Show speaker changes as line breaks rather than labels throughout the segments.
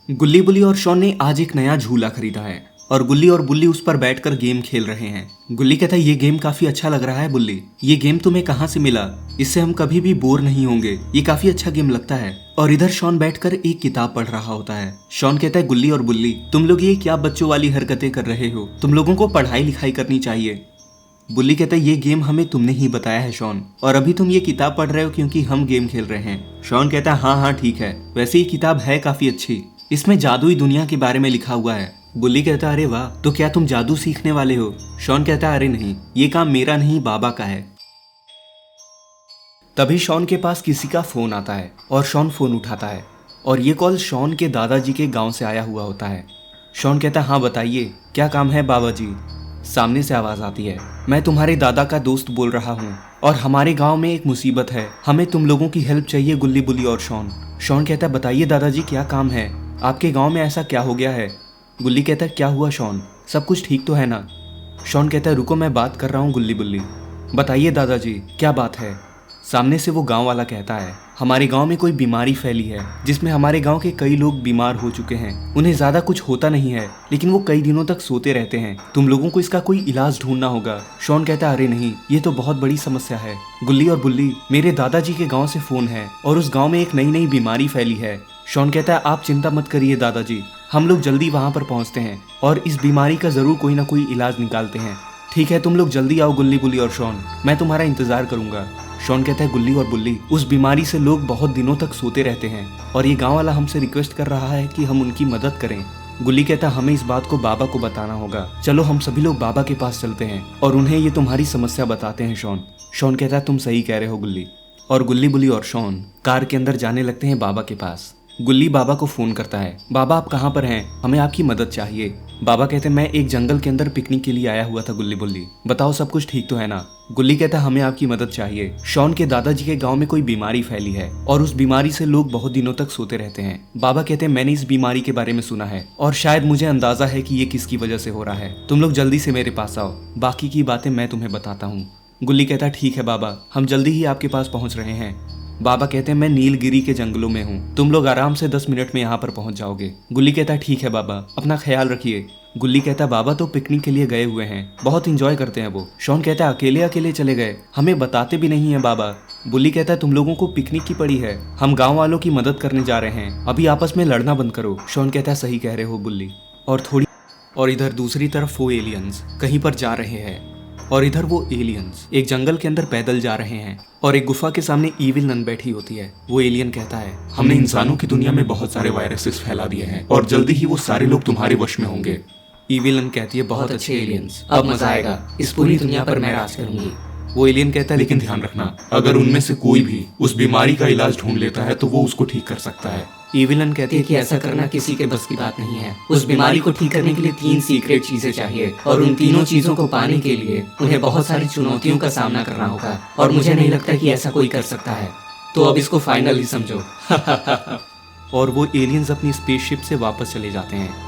गुल्ली बुल्ली और शॉन ने आज एक नया झूला खरीदा है और गुल्ली और बुल्ली उस पर बैठकर गेम खेल रहे हैं। गुल्ली कहता है ये गेम काफी अच्छा लग रहा है बुल्ली, ये गेम तुम्हें कहाँ से मिला? इससे हम कभी भी बोर नहीं होंगे, ये काफी अच्छा गेम लगता है। और इधर शॉन बैठकर एक किताब पढ़ रहा होता है। शॉन कहता है गुल्ली और बुल्ली तुम लोग ये क्या बच्चों वाली हरकतें कर रहे हो, तुम लोगों को पढ़ाई लिखाई करनी चाहिए। बुल्ली कहता है ये गेम हमें तुमने ही बताया है शॉन, और अभी तुम ये किताब पढ़ रहे हो क्योंकि हम गेम खेल रहे हैं। शॉन कहता है हाँ ठीक है, वैसे ये किताब है काफी अच्छी, इसमें जादुई दुनिया के बारे में लिखा हुआ है। बुल्ली कहता है अरे वाह, तो क्या तुम जादू सीखने वाले हो? शॉन कहता है अरे नहीं, ये काम मेरा नहीं बाबा का है। तभी शॉन के पास किसी का फोन आता है और शॉन फोन उठाता है और ये कॉल शॉन के दादाजी के गांव से आया हुआ होता है। शॉन कहता है हाँ बताइए क्या काम है बाबा जी। सामने से आवाज आती है, मैं तुम्हारे दादा का दोस्त बोल रहा हूँ और हमारे गांव में एक मुसीबत है, हमें तुम लोगों की हेल्प चाहिए गुल्ली बुल्ली और शॉन। शॉन कहता है बताइए दादाजी क्या काम है, आपके गांव में ऐसा क्या हो गया है? गुल्ली कहता है क्या हुआ शॉन, सब कुछ ठीक तो है ना? शॉन कहता है रुको मैं बात कर रहा हूँ गुल्ली बुल्ली। बताइए दादाजी क्या बात है? सामने से वो गांव वाला कहता है हमारे गांव में कोई बीमारी फैली है जिसमें हमारे गांव के कई लोग बीमार हो चुके हैं। उन्हें ज्यादा कुछ होता नहीं है लेकिन वो कई दिनों तक सोते रहते हैं, तुम लोगों को इसका कोई इलाज ढूंढना होगा। शॉन कहता है अरे नहीं, ये तो बहुत बड़ी समस्या है। गुल्ली और बुल्ली मेरे दादाजी के गाँव से फोन है और उस गाँव में एक नई बीमारी फैली है। शॉन कहता है आप चिंता मत करिए दादाजी, हम लोग जल्दी वहां पर पहुंचते हैं और इस बीमारी का जरूर कोई ना कोई इलाज निकालते हैं। ठीक है तुम लोग जल्दी आओ गुल्ली बुल्ली और शॉन, मैं तुम्हारा इंतजार करूंगा। शॉन कहता है गुल्ली और बुल्ली उस बीमारी से लोग बहुत दिनों तक सोते रहते हैं और ये गांव वाला हमसे रिक्वेस्ट कर रहा है कि हम उनकी मदद करें। गुल्ली कहता है हमें इस बात को बाबा को बताना होगा, चलो हम सभी लोग बाबा के पास चलते हैं और उन्हें ये तुम्हारी समस्या बताते हैं। शॉन कहता है तुम सही कह रहे हो गुल्ली। और गुल्ली बुल्ली और शॉन कार के अंदर जाने लगते हैं बाबा के पास। गुल्ली बाबा को फोन करता है, बाबा आप कहाँ पर हैं, हमें आपकी मदद चाहिए। बाबा कहते हैं मैं एक जंगल के अंदर पिकनिक के लिए आया हुआ था गुल्ली बुल्ली, बताओ सब कुछ ठीक तो है ना? गुल्ली कहता है हमें आपकी मदद चाहिए, शॉन के दादाजी के गांव में कोई बीमारी फैली है और उस बीमारी से लोग बहुत दिनों तक सोते रहते हैं। बाबा कहते हैं मैंने इस बीमारी के बारे में सुना है और शायद मुझे अंदाजा है कि ये किसकी वजह से हो रहा है, तुम लोग जल्दी से मेरे पास आओ, बाकी की बातें मैं तुम्हें बताता हूँ। गुल्ली कहता है ठीक है बाबा, हम जल्दी ही आपके पास पहुंच रहे हैं। बाबा कहते हैं मैं नीलगिरी के जंगलों में हूँ, तुम लोग आराम से 10 मिनट में यहाँ पर पहुंच जाओगे। गुल्ली कहता है ठीक है बाबा, अपना ख्याल रखिए। गुल्ली कहता है बाबा तो पिकनिक के लिए गए हुए हैं, बहुत इंजॉय करते हैं वो। शॉन कहता है अकेले अकेले चले गए, हमें बताते भी नहीं है बाबा। बुल्ली कहता है तुम लोगों को पिकनिक की पड़ी है, हम गाँव वालों की मदद करने जा रहे हैं, अभी आपस में लड़ना बंद करो। शॉन कहता है सही कह रहे हो बुल्ली। और इधर दूसरी तरफ वो एलियंस कहीं पर जा रहे हैं और इधर वो एलियंस एक जंगल के अंदर पैदल जा रहे हैं और एक गुफा के सामने ईविल नन बैठी होती है। वो एलियन कहता है
हमने इंसानों की दुनिया में बहुत सारे वायरसेस फैला दिए हैं और जल्दी ही वो सारे लोग तुम्हारे वश में होंगे।
ईविल नन कहती है बहुत अच्छे एलियंस,
अब मजा आएगा, इस पूरी दुनिया पर मैं राज करूंगी।
वो एलियन कहता है
लेकिन ध्यान रखना, अगर उनमें से कोई भी उस बीमारी का इलाज ढूंढ लेता है तो वो उसको ठीक कर सकता है।
ईविलन कहती है
कि ऐसा करना किसी के बस की बात नहीं है, उस बीमारी को ठीक करने के लिए 3 सीक्रेट चीजें चाहिए और उन तीनों चीजों को पाने के लिए उन्हें बहुत सारी चुनौतियों का सामना करना होगा और मुझे नहीं लगता कि ऐसा कोई कर सकता है, तो अब इसको फाइनल ही समझो।
और वो एलियंस अपनी स्पेसशिप से वापस चले जाते हैं।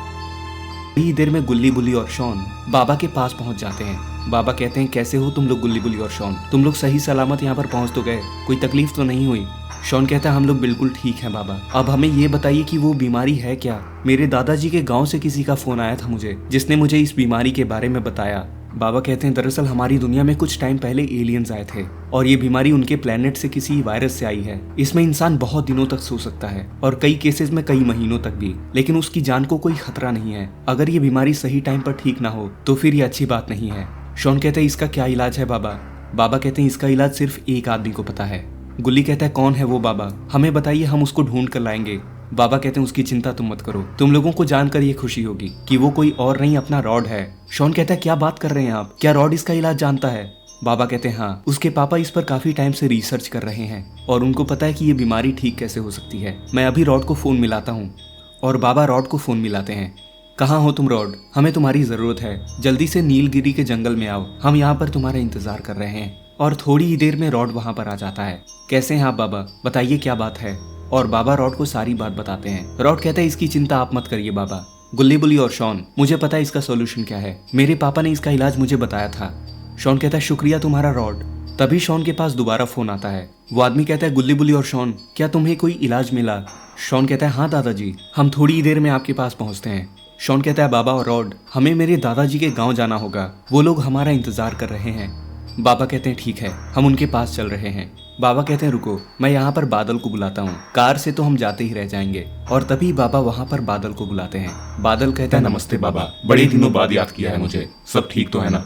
थोड़ी देर में गुल्ली बुल्ली और शॉन बाबा के पास पहुंच जाते हैं। बाबा कहते हैं कैसे हो तुम लोग गुल्ली बुल्ली और शॉन, तुम लोग सही सलामत यहाँ पर पहुंच तो गए, कोई तकलीफ तो नहीं हुई? शॉन कहता है हम लोग बिल्कुल ठीक हैं बाबा, अब हमें ये बताइए कि वो बीमारी है क्या? मेरे दादाजी के गांव से किसी का फोन आया था मुझे, जिसने मुझे इस बीमारी के बारे में बताया। बाबा कहते हैं दरअसल हमारी दुनिया में कुछ टाइम पहले एलियंस आए थे और ये बीमारी उनके प्लेनेट से किसी वायरस से आई है। इसमें इंसान बहुत दिनों तक सो सकता है और कई केसेस में कई महीनों तक भी, लेकिन उसकी जान को कोई खतरा नहीं है। अगर ये बीमारी सही टाइम पर ठीक ना हो तो फिर ये अच्छी बात नहीं है। शॉन कहते हैं इसका क्या इलाज है बाबा? बाबा कहते हैं इसका इलाज सिर्फ एक आदमी को पता है। गुल्ली कहता है कौन है वो बाबा, हमें बताइए, हम उसको ढूंढ कर लाएंगे। बाबा कहते हैं उसकी चिंता तुम मत करो, तुम लोगों को जानकर ये खुशी होगी कि वो कोई और नहीं अपना रॉड है। शॉन कहता है क्या बात कर रहे हैं आप, क्या रॉड इसका इलाज जानता है? बाबा कहते हैं हाँ, उसके पापा इस पर काफी टाइम से रिसर्च कर रहे हैं और उनको पता है कि ये बीमारी ठीक कैसे हो सकती है। मैं अभी रॉड को फोन मिलाता हूँ। और बाबा रॉड को फोन मिलाते हैं। कहाँ हो तुम रॉड, हमें तुम्हारी जरूरत है, जल्दी से नीलगिरी के जंगल में आओ, हम यहाँ पर तुम्हारा इंतजार कर रहे हैं। और थोड़ी ही देर में रॉड वहां पर आ जाता है। कैसे हैं आप बाबा, बताइए क्या बात है? और बाबा रॉड को सारी बात बताते हैं। रॉड कहता है इसकी चिंता आप मत करिए बाबा। गुल्ली बुल्ली और शॉन मुझे पता है इसका सॉल्यूशन क्या है, मेरे पापा ने इसका इलाज मुझे बताया था। शॉन कहता है शुक्रिया तुम्हारा रॉड। तभी शॉन के पास दोबारा फोन आता है। वो आदमी कहता है, गुल्ली बुल्ली और शॉन, क्या तुम्हें कोई इलाज मिला? शॉन कहता है, हाँ दादाजी, हम थोड़ी ही देर में आपके पास पहुंचते हैं। शॉन कहता है, बाबा और रॉड, हमें मेरे दादाजी के गांव जाना होगा, वो लोग हमारा इंतजार कर रहे हैं। बाबा कहते हैं, ठीक है, हम उनके पास चल रहे हैं। बाबा कहते हैं, रुको, मैं यहाँ पर बादल को बुलाता हूँ, कार से तो हम जाते ही रह जाएंगे। और तभी बाबा वहाँ पर बादल को बुलाते हैं। बादल कहता है,
नमस्ते बाबा, बड़े दिनों बाद याद किया है मुझे, सब ठीक तो है ना?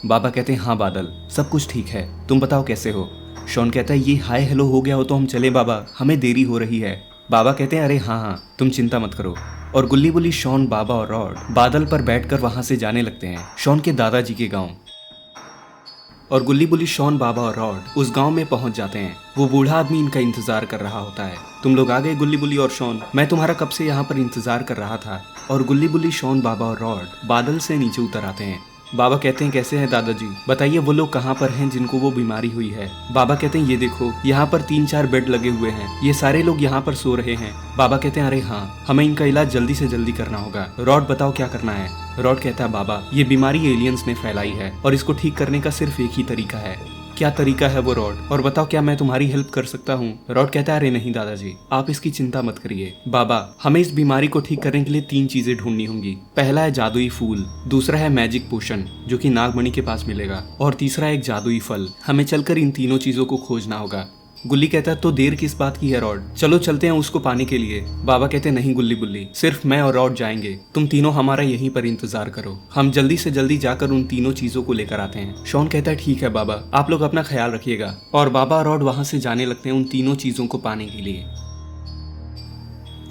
बाबा कहते हैं, हाँ बादल, सब कुछ ठीक है, तुम बताओ कैसे हो? शॉन कहता है, ये हाय हेलो हो गया हो तो हम चले बाबा, हमें देरी हो रही है। बाबा कहते हैं, अरे हाँ, तुम चिंता मत करो। और गुल्ली बुल्ली, शॉन, बाबा और रॉड बादल पर बैठकर वहां से जाने लगते हैं शॉन के दादाजी के गांव। और गुल्ली बुल्ली, शॉन, बाबा और रॉड उस गांव में पहुंच जाते हैं। वो बूढ़ा आदमी इनका इंतजार कर रहा होता है। तुम लोग आ गए गुल्ली बुल्ली और शॉन, मैं तुम्हारा कब से यहाँ पर इंतजार कर रहा था। और गुल्ली बुल्ली, शॉन, बाबा और रॉड बादल से नीचे उतर आते हैं। बाबा कहते हैं, कैसे हैं दादाजी, बताइए वो लोग कहाँ पर हैं जिनको वो बीमारी हुई है? बाबा कहते हैं, ये देखो, यहाँ पर 3-4 बेड लगे हुए हैं, ये सारे लोग यहाँ पर सो रहे हैं। बाबा कहते हैं, अरे हाँ, हमें इनका इलाज जल्दी से जल्दी करना होगा। रॉड बताओ क्या करना है? रॉड कहता है, बाबा, ये बीमारी एलियंस ने फैलाई है और इसको ठीक करने का सिर्फ एक ही तरीका है। क्या तरीका है वो रॉड? और बताओ, क्या मैं तुम्हारी हेल्प कर सकता हूँ? रॉड कहता है, अरे नहीं दादाजी, आप इसकी चिंता मत करिए। बाबा, हमें इस बीमारी को ठीक करने के लिए 3 चीजें ढूंढनी होंगी। पहला है जादुई फूल, दूसरा है मैजिक पोशन जो कि नागमणि के पास मिलेगा, और तीसरा एक जादुई फल। हमें चलकर इन तीनों चीजों को खोजना होगा। गुल्ली कहता है, तो देर किस बात की है रॉड, चलो चलते हैं उसको पाने के लिए। बाबा कहते हैं, नहीं गुल्ली बुल्ली, सिर्फ मैं और रॉड जाएंगे, तुम तीनों हमारा यहीं पर इंतजार करो, हम जल्दी से जल्दी जाकर उन तीनों चीजों को लेकर आते हैं। शॉन कहता है, ठीक है बाबा, आप लोग अपना ख्याल रखिएगा। और बाबा और रॉड वहां से जाने लगते हैं उन तीनों चीजों को पाने के लिए।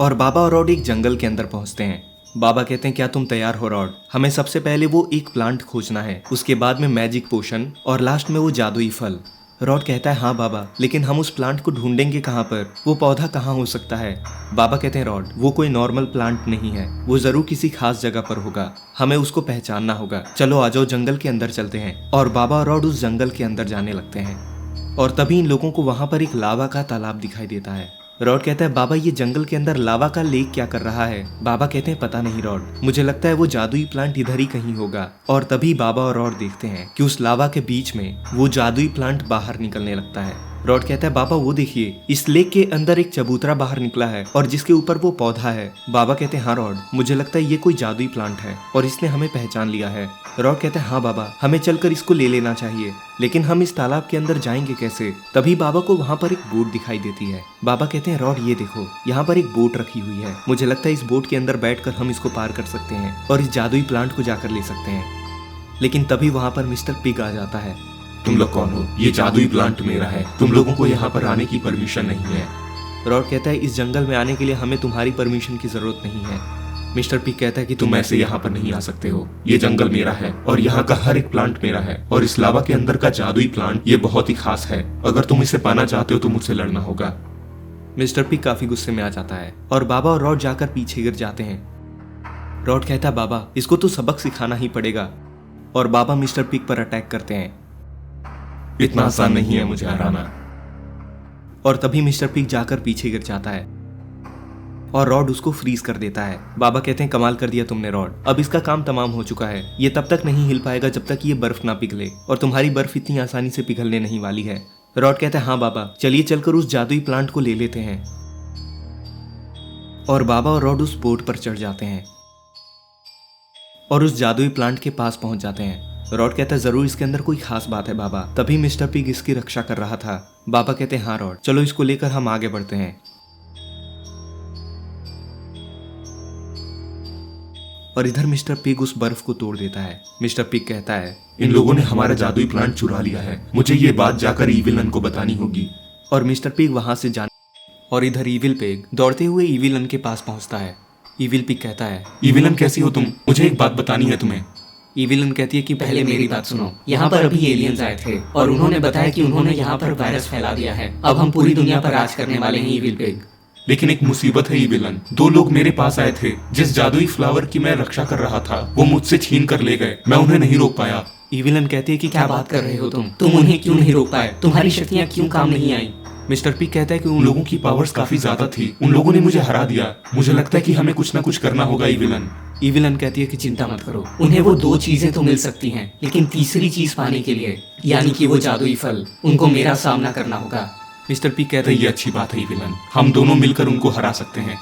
और बाबा और रॉड एक जंगल के अंदर पहुंचते हैं। बाबा कहते हैं, क्या तुम तैयार हो रॉड? हमें सबसे पहले वो एक प्लांट खोजना है, उसके बाद में मैजिक पोशन और लास्ट में वो जादुई फल। रॉड कहता है, हाँ बाबा, लेकिन हम उस प्लांट को ढूंढेंगे कहाँ पर? वो पौधा कहाँ हो सकता है? बाबा कहते हैं, रॉड, वो कोई नॉर्मल प्लांट नहीं है, वो जरूर किसी खास जगह पर होगा, हमें उसको पहचानना होगा। चलो आ जाओ, जंगल के अंदर चलते हैं। और बाबा और रॉड उस जंगल के अंदर जाने लगते हैं। और तभी इन लोगों को वहां पर एक लावा का तालाब दिखाई देता है। रॉड कहता है, बाबा, ये जंगल के अंदर लावा का लेक क्या कर रहा है? बाबा कहते हैं, पता नहीं रॉड, मुझे लगता है वो जादुई प्लांट इधर ही कहीं होगा। और तभी बाबा और रॉड देखते हैं कि उस लावा के बीच में वो जादुई प्लांट बाहर निकलने लगता है। रॉड कहता है, बाबा वो देखिए, इस लेक के अंदर एक चबूतरा बाहर निकला है और जिसके ऊपर वो पौधा है। बाबा कहते हैं, हाँ रॉड, मुझे लगता है ये कोई जादुई प्लांट है और इसने हमें पहचान लिया है। रॉड कहता है, हाँ बाबा, हमें चलकर इसको ले लेना चाहिए, लेकिन हम इस तालाब के अंदर जाएंगे कैसे? तभी बाबा को वहाँ पर एक बोट दिखाई देती है। बाबा कहते हैं, रॉड ये देखो, यहाँ पर एक बोट रखी हुई है, मुझे लगता है इस बोट के अंदर बैठकर हम इसको पार कर सकते हैं और इस जादुई प्लांट को जाकर ले सकते हैं। लेकिन तभी वहाँ पर मिस्टर पिग आ जाता है।
तुम लोग कौन हो? ये जादुई प्लांट मेरा है, तुम लोगों को यहाँ पर आने की परमिशन नहीं है।
रॉड कहता है, इस जंगल में आने के लिए हमें तुम्हारी परमिशन की जरूरत नहीं है। मिस्टर पिग कहता है कि
तुम ऐसे यहाँ पर नहीं आ सकते हो, ये जंगल मेरा है और यहाँ का हर एक प्लांट मेरा है, और इस लावा के अंदर का जादुई प्लांट ये बहुत ही खास है, अगर तुम इसे पाना चाहते हो तो मुझसे लड़ना होगा।
मिस्टर पिग काफी गुस्से में आ जाता है और बाबा और रॉड जाकर पीछे गिर जाते हैं। रॉड कहता है, बाबा, इसको तो सबक सिखाना ही पड़ेगा। और बाबा मिस्टर पिग पर अटैक करते हैं।
इतना आसान नहीं है मुझे हराना।
और तभी मिस्टर पिग जाकर पीछे गिर जाता है और रॉड उसको फ्रीज कर देता है। बाबा कहते हैं, कमाल कर दिया तुमने रॉड, अब इसका काम तमाम हो चुका है, ये तब तक नहीं हिल पाएगा जब तक ये बर्फ ना पिघले, और तुम्हारी बर्फ इतनी आसानी से पिघलने नहीं वाली है। रॉड कहता है, हाँ बाबा, चलिए चलकर उस जादुई प्लांट को ले लेते हैं। और बाबा और रॉड उस बोट पर चढ़ जाते हैं और उस जादुई प्लांट के पास पहुंच जाते हैं। रॉड कहता है, जरूर इसके अंदर कोई खास बात है बाबा, तभी मिस्टर पिग इसकी रक्षा कर रहा था। बाबा कहते हैं, हाँ रॉड, चलो इसको लेकर हम आगे बढ़ते हैं। और इधर मिस्टर पिग उस बर्फ को तोड़ देता है। मिस्टर पिग कहता है,
इन लोगों ने हमारा जादुई प्लांट चुरा लिया है, मुझे ये बात जाकर ईविलन को बतानी होगी।
और मिस्टर पिग वहां से जाने और इधर ईविल पिग दौड़ते हुए ईविलन के पास पहुंचता है। ईविल पिग कहता है,
ईविलन कैसी हो तुम? मुझे एक बात बतानी है तुम्हें।
ईविलन कहती है कि
पहले मेरी बात सुनो, यहाँ पर अभी एलियंस आए थे और उन्होंने बताया कि उन्होंने यहाँ पर वायरस फैला दिया है, अब हम पूरी दुनिया पर राज करने वाले हैं ईविल पिग।
लेकिन एक मुसीबत है ईविलन, 2 लोग मेरे पास आए थे, जिस जादुई फ्लावर की मैं रक्षा कर रहा था वो मुझसे छीन कर ले गए, मैं उन्हें नहीं रोक पाया।
ईविलन कहती है कि
क्या बात कर रहे हो तुम उन्हें क्यों नहीं रोक पाए? तुम्हारी शक्तियाँ क्यों काम नहीं आई?
मिस्टर पिग कहता है कि
उन लोगों की पावर्स काफी ज्यादा थी, उन लोगों ने मुझे हरा दिया, मुझे लगता है कि हमें कुछ ना कुछ करना होगा ईविलन।
इविलन कहती है कि
चिंता मत करो, उन्हें वो 2 चीजें तो मिल सकती हैं, लेकिन तीसरी चीज पाने के लिए, यानी कि वो जादुई फल, उनको मेरा सामना करना होगा।
मिस्टर पी कहते
तो
हैं
ये अच्छी बात है विलन, हम दोनों मिलकर उनको हरा सकते हैं।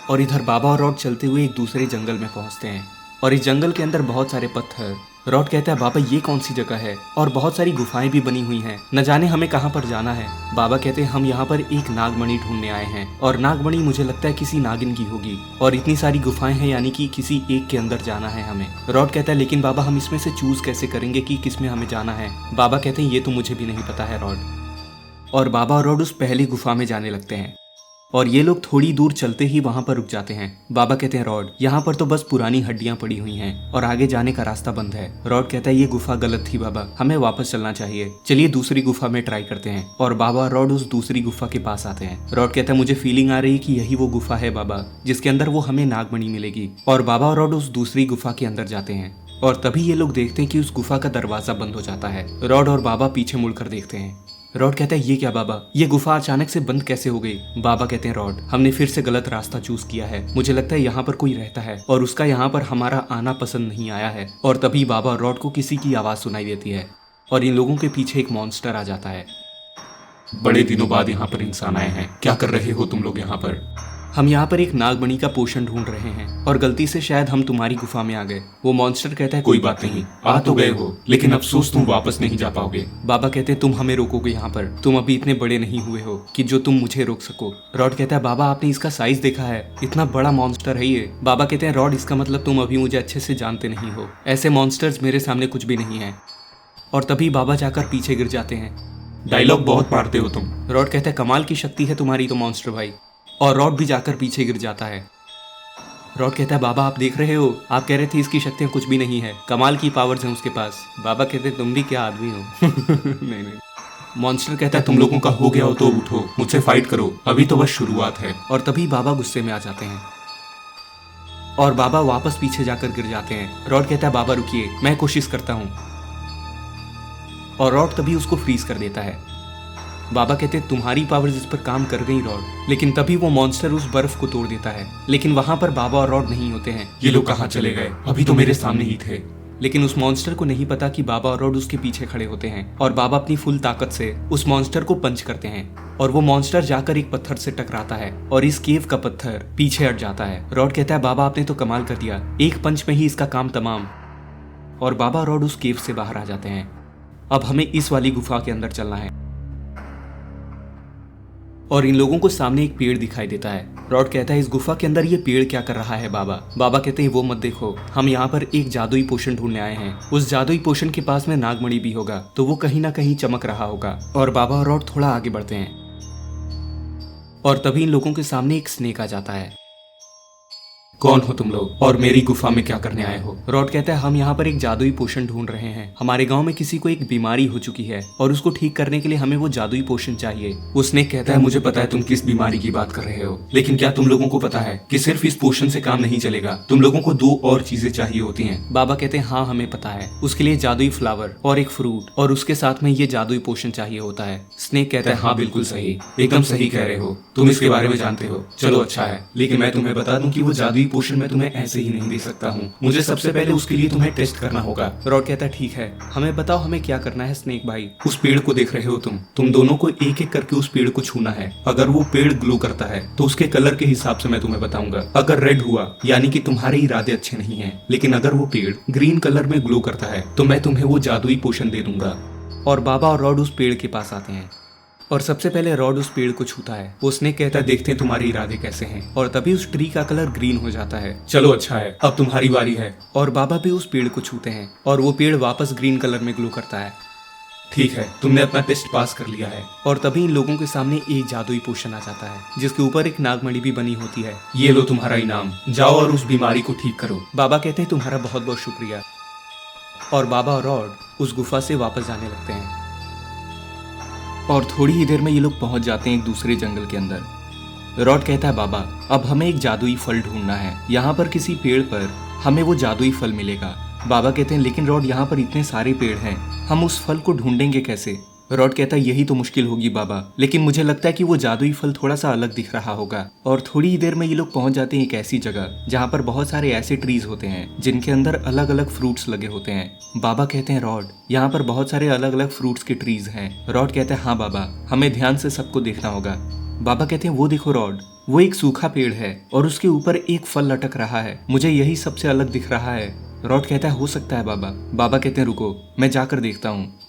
और इधर बाबा और रॉड चलते हुए एक दूसरे जंगल में पहुंचते हैं और इस जंगल के अंदर बहुत सारे पत्थर। रॉड कहता है बाबा ये कौन सी जगह है, और बहुत सारी गुफाएं भी बनी हुई हैं, न जाने हमें कहाँ पर जाना है। बाबा कहते हैं हम यहाँ पर एक नागमणि ढूंढने आए हैं, और नागमणि मुझे लगता है किसी नागिन की होगी, और इतनी सारी गुफाएं हैं, यानी कि किसी एक के अंदर जाना है हमें। रॉड कहता है लेकिन बाबा हम इसमें से चूज कैसे करेंगे कि किस में हमें जाना है। बाबा कहते हैं ये तो मुझे भी नहीं पता है रॉड। और बाबा और रॉड उस पहली गुफा में जाने लगते हैं और ये लोग थोड़ी दूर चलते ही वहां पर रुक जाते हैं। बाबा कहते हैं रॉड यहाँ पर तो बस पुरानी हड्डियां पड़ी हुई हैं और आगे जाने का रास्ता बंद है। रॉड कहता है ये गुफा गलत थी बाबा, हमें वापस चलना चाहिए, चलिए दूसरी गुफा में ट्राई करते हैं। और बाबा और रॉड उस दूसरी गुफा के पास आते हैं। रॉड कहता है मुझे फीलिंग आ रही है कि यही वो गुफा है बाबा, जिसके अंदर वो हमें नागमणि मिलेगी। और बाबा और रॉड उस दूसरी गुफा के अंदर जाते हैं और तभी ये लोग देखते हैं कि उस गुफा का दरवाजा बंद हो जाता है। रॉड और बाबा पीछे मुड़कर देखते हैं। रॉड कहता है ये क्या बाबा, ये गुफा अचानक से बंद कैसे हो गई। बाबा कहते हैं रॉड हमने फिर से गलत रास्ता चूज किया है, मुझे लगता है यहाँ पर कोई रहता है और उसका यहाँ पर हमारा आना पसंद नहीं आया है। और तभी बाबा और रॉड को किसी की आवाज सुनाई देती है और इन लोगों के पीछे एक मॉन्स्टर आ जाता है।
बड़े दिनों बाद यहाँ पर इंसान आए हैं, क्या कर रहे हो तुम लोग यहाँ पर?
हम यहाँ पर एक नागमणि का पोषण ढूंढ रहे हैं और गलती से शायद हम तुम्हारी गुफा में आ गए। वो मॉन्स्टर कहता है
कोई बात नहीं, आ तो गए हो, लेकिन अफसोस तुम वापस नहीं जा पाओगे।
बाबा कहते हैं तुम हमें रोकोगे यहाँ पर, तुम अभी इतने बड़े नहीं हुए हो कि जो तुम मुझे रोक सको। रॉड कहता है बाबा आपने इसका साइज देखा है, इतना बड़ा मॉन्स्टर है ये। बाबा कहते हैं रॉड इसका मतलब तुम अभी मुझे अच्छे से जानते नहीं हो, ऐसे मॉन्स्टर्स मेरे सामने कुछ भी नहीं है। और तभी बाबा जाकर पीछे गिर जाते हैं।
डायलॉग बहुत मारते हो तुम।
रॉड कहता है कमाल की शक्ति है तुम्हारी तो मॉन्स्टर भाई। और रॉड भी जाकर पीछे गिर जाता है। रॉड कहता है बाबा आप देख रहे हो, आप कह रहे थे इसकी शक्तियां कुछ भी नहीं है, कमाल की पावर्स हैं उसके पास। बाबा कहते हैं तुम भी क्या आदमी हो। नहीं। मॉन्स्टर कहता है
तुम लोगों का हो गया हो तो उठो, मुझसे फाइट करो, अभी तो बस शुरुआत है।
और तभी बाबा गुस्से में आ जाते हैं और बाबा वापस पीछे जाकर गिर जाते हैं। रॉड कहता है बाबा रुकिए, मैं कोशिश करता हूँ। और रॉड तभी उसको फ्रीज कर देता है। बाबा कहते हैं तुम्हारी पावर्स इस पर काम कर गई रॉड। लेकिन तभी वो मॉन्स्टर उस बर्फ को तोड़ देता है, लेकिन वहां पर बाबा और रॉड नहीं होते हैं।
ये लोग कहाँ चले गए, अभी तो मेरे सामने ही थे।
लेकिन उस मॉन्स्टर को नहीं पता कि बाबा और रॉड उसके पीछे खड़े होते हैं और बाबा अपनी फुल ताकत से उस मॉन्स्टर को पंच करते हैं और वो मॉन्स्टर जाकर एक पत्थर से टकराता है और इस केव का पत्थर पीछे हट जाता है। रॉड कहता है बाबा आपने तो कमाल कर दिया, एक पंच में ही इसका काम तमाम। और बाबा और रॉड उस केव से बाहर आ जाते हैं। अब हमें इस वाली गुफा के अंदर चलना है और इन लोगों को सामने एक पेड़ दिखाई देता है। रॉड कहता है इस गुफा के अंदर ये पेड़ क्या कर रहा है बाबा। बाबा कहते हैं वो मत देखो, हम यहाँ पर एक जादुई पोषण ढूंढने आए हैं, उस जादुई पोषण के पास में नागमणि भी होगा, तो वो कहीं ना कहीं चमक रहा होगा। और बाबा और रॉड थोड़ा आगे बढ़ते हैं और तभी इन लोगों के सामने एक स्नेक आ जाता है।
कौन हो तुम लोग और मेरी गुफा में क्या करने आए हो?
रॉड कहता है हम यहाँ पर एक जादुई पोषण ढूंढ रहे हैं, हमारे गांव में किसी को एक बीमारी हो चुकी है और उसको ठीक करने के लिए हमें वो जादुई पोषण चाहिए। उसने कहता है
मुझे पता है तुम किस बीमारी की बात कर रहे हो, लेकिन क्या तुम लोगों को पता है कि सिर्फ इस पोषण से काम नहीं चलेगा, तुम लोगों को 2 और चीजें चाहिए होती हैं।
बाबा कहते हैं हाँ हमें पता है, उसके लिए जादुई फ्लावर और एक फ्रूट और उसके साथ में ये जादुई पोषण चाहिए होता है। स्नेक कहता है
हाँ बिल्कुल सही, एकदम सही कह रहे हो, तुम इसके बारे में जानते हो, चलो अच्छा है। लेकिन मैं तुम्हें बता दूं कि वो जादुई पोषण मैं तुम्हें ऐसे ही नहीं दे सकता हूँ, मुझे सबसे पहले उसके लिए तुम्हें टेस्ट करना होगा।
रॉड कहता है ठीक है, हमें बताओ हमें क्या करना है स्नेक भाई।
उस पेड़ को देख रहे हो तुम दोनों को एक एक करके उस पेड़ को छूना है। अगर वो पेड़ ग्लो करता है तो उसके कलर के हिसाब से मैं तुम्हें बताऊंगा। अगर रेड हुआ यानी कि तुम्हारे इरादे अच्छे नहीं हैं, लेकिन अगर वो पेड़ ग्रीन कलर में ग्लो करता है तो मैं तुम्हें वो जादुई पोषण दे दूंगा।
और बाबा और रॉड उस पेड़ के पास आते हैं और सबसे पहले रॉड उस पेड़ को छूता है। वो स्नेक कहता है देखते हैं तुम्हारे इरादे कैसे हैं। और तभी उस ट्री का कलर ग्रीन हो जाता है।
चलो अच्छा है, अब तुम्हारी बारी है।
और बाबा भी उस पेड़ को छूते हैं और वो पेड़ वापस ग्रीन कलर में ग्लो करता है।
ठीक है, तुमने अपना टेस्ट पास कर लिया है।
और तभी इन लोगों के सामने एक जादुई पोषण आ जाता है जिसके ऊपर एक नागमणि भी बनी होती है।
ये लो तुम्हारा इनाम, जाओ और उस बीमारी को ठीक करो।
बाबा कहते हैं तुम्हारा बहुत बहुत शुक्रिया। और बाबा और रॉड उस गुफा से वापस जाने लगते हैं और थोड़ी ही देर में ये लोग पहुंच जाते हैं एक दूसरे जंगल के अंदर। रॉड कहता है बाबा अब हमें एक जादुई फल ढूंढना है, यहाँ पर किसी पेड़ पर हमें वो जादुई फल मिलेगा। बाबा कहते हैं लेकिन रॉड यहाँ पर इतने सारे पेड़ हैं, हम उस फल को ढूंढेंगे कैसे। रॉड कहता है यही तो मुश्किल होगी बाबा, लेकिन मुझे लगता है कि वो जादुई फल थोड़ा सा अलग दिख रहा होगा। और थोड़ी ही देर में ये लोग पहुंच जाते हैं एक ऐसी जगह जहाँ पर बहुत सारे ऐसे ट्रीज होते हैं जिनके अंदर अलग अलग फ्रूट्स लगे होते हैं। बाबा कहते हैं रॉड यहाँ पर बहुत सारे अलग अलग फ्रूट्स के ट्रीज हैं। रॉड कहता है हाँ बाबा, हमें ध्यान से सबको देखना होगा। बाबा कहते हैं वो देखो रॉड, वो एक सूखा पेड़ है और उसके ऊपर एक फल लटक रहा है, मुझे यही सबसे अलग दिख रहा है। रॉड कहता है हो सकता है बाबा। बाबा कहते हैं रुको, मैं जाकर देखता हूँ।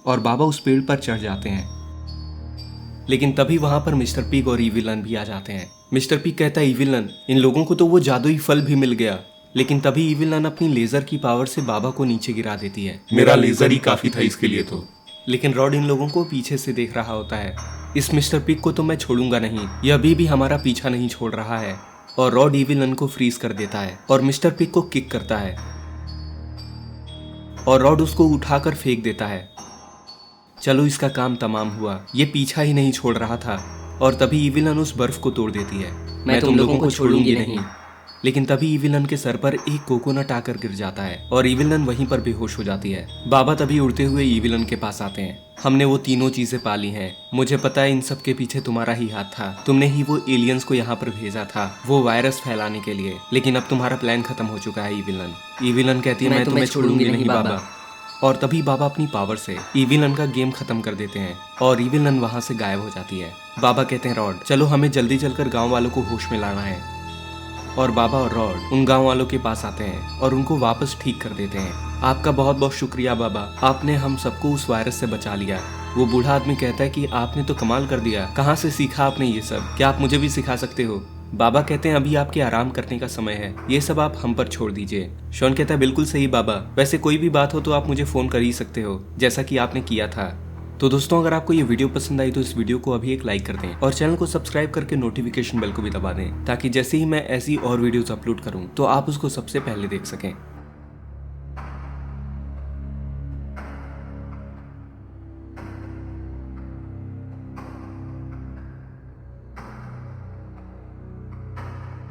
और बाबा उस पेड़ पर चढ़ जाते हैं। लेकिन तभी वहां पर मिस्टर पिग और ईविलन भी आ जाते हैं। मिस्टर पिग कहता है ईविलन, इन लोगों को तो वो जादुई फल भी मिल गया। लेकिन तभी ईविलन अपनी लेजर की पावर से बाबा को नीचे गिरा देती है।
मेरा लेजर ही काफी था इसके लिए तो।
लेकिन रॉड इन लोगों को पीछे से देख रहा होता है। इस मिस्टर पिग को तो मैं छोड़ूंगा नहीं, यह अभी भी हमारा पीछा नहीं छोड़ रहा है। और रॉड ईविलन को फ्रीज कर देता है और मिस्टर पिग को किक करता है और रॉड उसको उठाकर फेंक देता है। चलो इसका काम तमाम हुआ, ये पीछा ही नहीं छोड़ रहा था। और तभी ईविलन उस बर्फ को तोड़ देती है।
मैं तुम लोगों को छोड़ूंगी नहीं।
लेकिन तभी ईविलन के सर पर एक कोकोनट आकर गिर जाता है और ईविलन वहीं पर बेहोश हो जाती है। बाबा तभी उड़ते हुए ईविलन के पास आते हैं। हमने वो तीनों चीजें पाली हैं, मुझे पता है इन सब के पीछे तुम्हारा ही हाथ था, तुमने ही वो एलियंस को यहाँ पर भेजा था वो वायरस फैलाने के लिए। लेकिन अब तुम्हारा प्लान खत्म हो चुका है ईविलन। ईविलन कहती है मैं तुम्हें छोड़ूंगी नहीं बाबा। और तभी बाबा अपनी पावर से ईविलन का गेम खत्म कर देते हैं और ईविलन वहां से गायब हो जाती है। बाबा कहते हैं रॉड चलो हमें जल्दी चलकर गांव वालों को होश में लाना है। और बाबा और रॉड उन गांव वालों के पास आते हैं और उनको वापस ठीक कर देते हैं। आपका बहुत बहुत शुक्रिया बाबा, आपने हम सबको उस वायरस से बचा लिया। वो बूढ़ा आदमी कहता है कि आपने तो कमाल कर दिया, कहाँ से सीखा आपने ये सब, क्या आप मुझे भी सिखा सकते हो? बाबा कहते हैं अभी आपके आराम करने का समय है, ये सब आप हम पर छोड़ दीजिए। शॉन कहता है बिल्कुल सही बाबा, वैसे कोई भी बात हो तो आप मुझे फोन कर ही सकते हो जैसा कि आपने किया था। तो दोस्तों अगर आपको ये वीडियो पसंद आई तो इस वीडियो को अभी एक लाइक कर दें और चैनल को सब्सक्राइब करके नोटिफिकेशन बेल को भी दबा दें ताकि जैसे ही मैं ऐसी और वीडियोस अपलोड करूं तो आप उसको सबसे पहले देख सकें।